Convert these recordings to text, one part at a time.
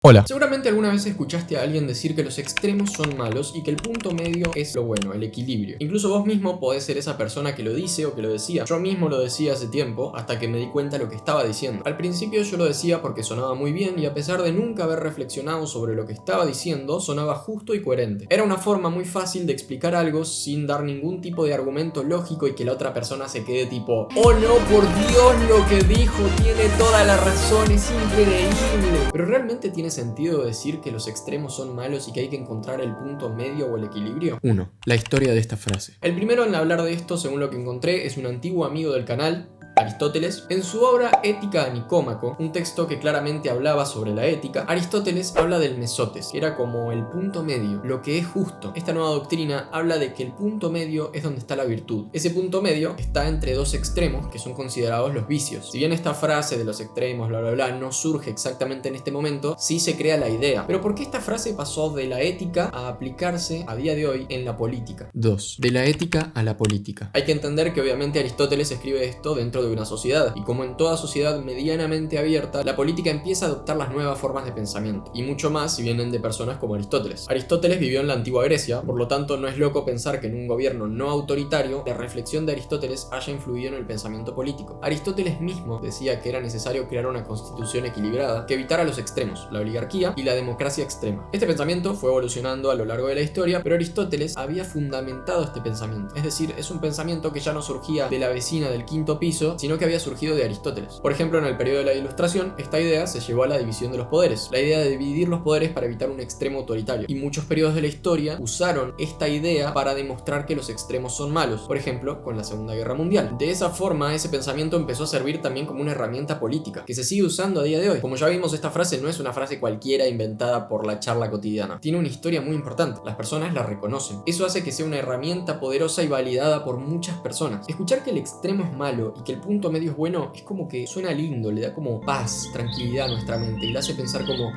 Hola. Seguramente alguna vez escuchaste a alguien decir que los extremos son malos y que el punto medio es lo bueno, el equilibrio. Incluso vos mismo podés ser esa persona que lo dice o que lo decía. Yo mismo lo decía hace tiempo, hasta que me di cuenta de lo que estaba diciendo. Al principio yo lo decía porque sonaba muy bien y a pesar de nunca haber reflexionado sobre lo que estaba diciendo, sonaba justo y coherente. Era una forma muy fácil de explicar algo sin dar ningún tipo de argumento lógico y que la otra persona se quede tipo: ¡oh no, por Dios, lo que dijo tiene toda la razón, es increíble! Pero realmente tiene sentido decir que los extremos son malos y que hay que encontrar el punto medio o el equilibrio. 1. La historia de esta frase. El primero en hablar de esto, según lo que encontré, es un antiguo amigo del canal, Aristóteles. En su obra Ética a Nicómaco, un texto que claramente hablaba sobre la ética, Aristóteles habla del mesotes, que era como el punto medio, lo que es justo. Esta nueva doctrina habla de que el punto medio es donde está la virtud. Ese punto medio está entre dos extremos que son considerados los vicios. Si bien esta frase de los extremos, bla bla bla, no surge exactamente en este momento, sí se crea la idea. Pero ¿por qué esta frase pasó de la ética a aplicarse a día de hoy en la política? 2. De la ética a la política. Hay que entender que obviamente Aristóteles escribe esto dentro de una sociedad, y como en toda sociedad medianamente abierta, la política empieza a adoptar las nuevas formas de pensamiento, y mucho más si vienen de personas como Aristóteles. Aristóteles vivió en la antigua Grecia, por lo tanto no es loco pensar que en un gobierno no autoritario, la reflexión de Aristóteles haya influido en el pensamiento político. Aristóteles mismo decía que era necesario crear una constitución equilibrada que evitara los extremos, la oligarquía y la democracia extrema. Este pensamiento fue evolucionando a lo largo de la historia, pero Aristóteles había fundamentado este pensamiento, es decir, es un pensamiento que ya no surgía de la vecina del quinto piso, sino que había surgido de Aristóteles. Por ejemplo, en el periodo de la Ilustración, esta idea se llevó a la división de los poderes, la idea de dividir los poderes para evitar un extremo autoritario, y muchos periodos de la historia usaron esta idea para demostrar que los extremos son malos, por ejemplo, con la Segunda Guerra Mundial. De esa forma, ese pensamiento empezó a servir también como una herramienta política, que se sigue usando a día de hoy. Como ya vimos, esta frase no es una frase cualquiera inventada por la charla cotidiana, tiene una historia muy importante, las personas la reconocen. Eso hace que sea una herramienta poderosa y validada por muchas personas. Escuchar que el extremo es malo y que el punto medio es bueno es como que suena lindo, le da como paz, tranquilidad a nuestra mente y la hace pensar como: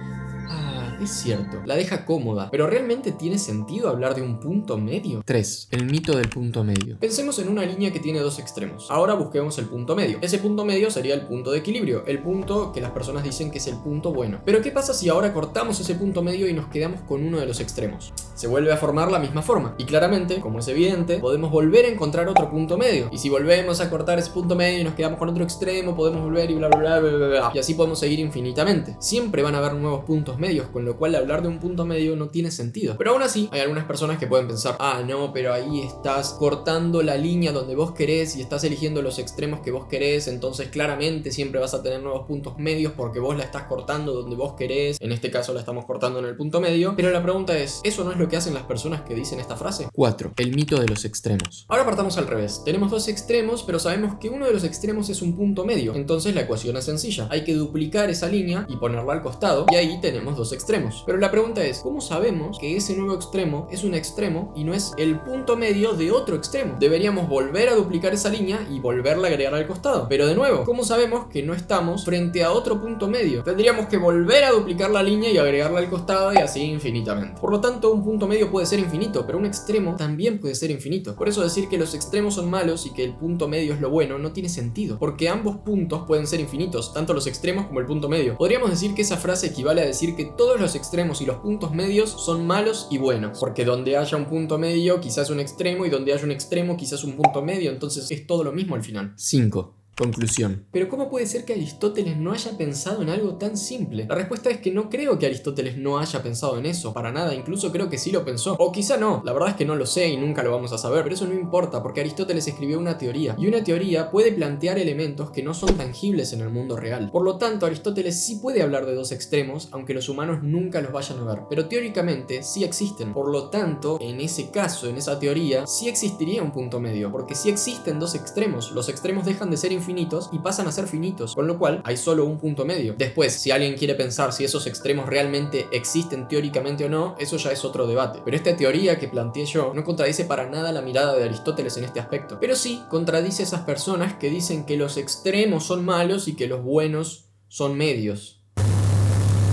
ah, es cierto, la deja cómoda. ¿Pero realmente tiene sentido hablar de un punto medio? 3. El mito del punto medio. Pensemos en una línea que tiene dos extremos. Ahora busquemos el punto medio. Ese punto medio sería el punto de equilibrio, el punto que las personas dicen que es el punto bueno. Pero ¿qué pasa si ahora cortamos ese punto medio y nos quedamos con uno de los extremos? Se vuelve a formar la misma forma. Y claramente, como es evidente, podemos volver a encontrar otro punto medio. Y si volvemos a cortar ese punto medio y nos quedamos con otro extremo, podemos volver y bla bla bla bla bla bla. Y así podemos seguir infinitamente. Siempre van a haber nuevos puntos medios, con lo cual hablar de un punto medio no tiene sentido. Pero aún así, hay algunas personas que pueden pensar: ah, no, pero ahí estás cortando la línea donde vos querés y estás eligiendo los extremos que vos querés, entonces claramente siempre vas a tener nuevos puntos medios porque vos la estás cortando donde vos querés. En este caso la estamos cortando en el punto medio. Pero la pregunta es, ¿eso no es lo que hacen las personas que dicen esta frase? 4. El mito de los extremos. Ahora partamos al revés. Tenemos dos extremos, pero sabemos que uno de los extremos es un punto medio. Entonces la ecuación es sencilla. Hay que duplicar esa línea y ponerla al costado, y ahí tenemos dos extremos. Pero la pregunta es, ¿cómo sabemos que ese nuevo extremo es un extremo y no es el punto medio de otro extremo? Deberíamos volver a duplicar esa línea y volverla a agregar al costado. Pero de nuevo, ¿cómo sabemos que no estamos frente a otro punto medio? Tendríamos que volver a duplicar la línea y agregarla al costado y así infinitamente. Por lo tanto, un punto medio puede ser infinito, pero un extremo también puede ser infinito. Por eso decir que los extremos son malos y que el punto medio es lo bueno no tiene sentido, porque ambos puntos pueden ser infinitos, tanto los extremos como el punto medio. Podríamos decir que esa frase equivale a decir que todos los extremos y los puntos medios son malos y buenos, porque donde haya un punto medio quizás un extremo, y donde haya un extremo quizás un punto medio, entonces es todo lo mismo al final. 5. Conclusión. Pero ¿cómo puede ser que Aristóteles no haya pensado en algo tan simple? La respuesta es que no creo que Aristóteles no haya pensado en eso, para nada, incluso creo que sí lo pensó. O quizá no, la verdad es que no lo sé y nunca lo vamos a saber, pero eso no importa, porque Aristóteles escribió una teoría, y una teoría puede plantear elementos que no son tangibles en el mundo real. Por lo tanto, Aristóteles sí puede hablar de dos extremos, aunque los humanos nunca los vayan a ver, pero teóricamente sí existen. Por lo tanto, en ese caso, en esa teoría, sí existiría un punto medio, porque sí existen dos extremos. Los extremos dejan de ser infinitos y pasan a ser finitos, con lo cual hay solo un punto medio. Después, si alguien quiere pensar si esos extremos realmente existen teóricamente o no, eso ya es otro debate. Pero esta teoría que planteé yo no contradice para nada la mirada de Aristóteles en este aspecto, pero sí contradice a esas personas que dicen que los extremos son malos y que los buenos son medios.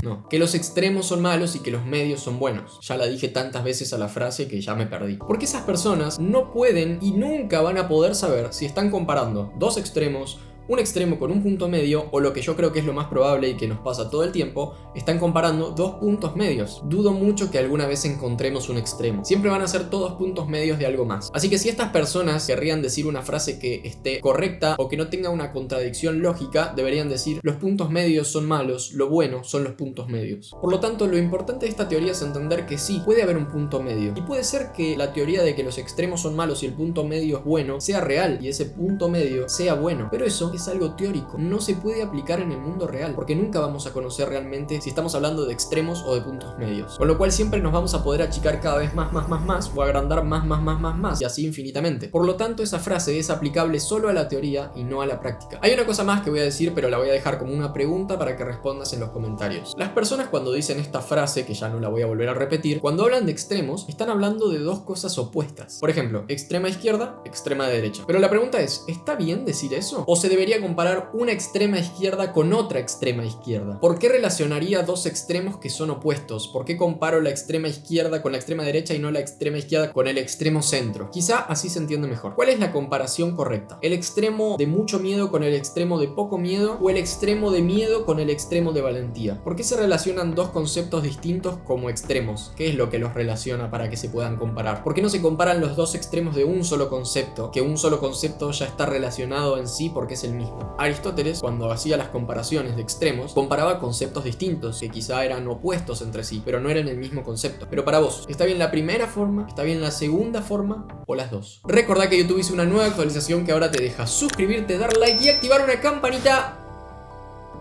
No, que los extremos son malos y que los medios son buenos. Ya la dije tantas veces a la frase que ya me perdí. Porque esas personas no pueden y nunca van a poder saber si están comparando dos extremos, un extremo con un punto medio, o lo que yo creo que es lo más probable y que nos pasa todo el tiempo, están comparando dos puntos medios. Dudo mucho que alguna vez encontremos un extremo. Siempre van a ser todos puntos medios de algo más. Así que si estas personas querrían decir una frase que esté correcta o que no tenga una contradicción lógica, deberían decir: los puntos medios son malos, lo bueno son los puntos medios. Por lo tanto, lo importante de esta teoría es entender que sí, puede haber un punto medio. Y puede ser que la teoría de que los extremos son malos y el punto medio es bueno sea real y ese punto medio sea bueno. Pero eso es algo teórico, no se puede aplicar en el mundo real, porque nunca vamos a conocer realmente si estamos hablando de extremos o de puntos medios. Con lo cual siempre nos vamos a poder achicar cada vez más o agrandar más y así infinitamente. Por lo tanto, esa frase es aplicable solo a la teoría y no a la práctica. Hay una cosa más que voy a decir, pero la voy a dejar como una pregunta para que respondas en los comentarios. Las personas, cuando dicen esta frase, que ya no la voy a volver a repetir, cuando hablan de extremos, están hablando de dos cosas opuestas. Por ejemplo, extrema izquierda, extrema derecha. Pero la pregunta es, ¿está bien decir eso? ¿O se debería comparar una extrema izquierda con otra extrema izquierda? ¿Por qué relacionaría dos extremos que son opuestos? ¿Por qué comparo la extrema izquierda con la extrema derecha y no la extrema izquierda con el extremo centro? Quizá así se entiende mejor. ¿Cuál es la comparación correcta? ¿El extremo de mucho miedo con el extremo de poco miedo? ¿O el extremo de miedo con el extremo de valentía? ¿Por qué se relacionan dos conceptos distintos como extremos? ¿Qué es lo que los relaciona para que se puedan comparar? ¿Por qué no se comparan los dos extremos de un solo concepto? Que un solo concepto ya está relacionado en sí porque es el mismo. Aristóteles, cuando hacía las comparaciones de extremos, comparaba conceptos distintos que quizá eran opuestos entre sí, pero no eran el mismo concepto. Pero para vos, ¿está bien la primera forma? ¿Está bien la segunda forma? ¿O las dos? Recordá que YouTube hizo una nueva actualización que ahora te deja suscribirte, dar like y activar una campanita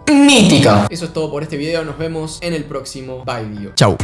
mítica. Eso es todo por este video, nos vemos en el próximo video. Chau.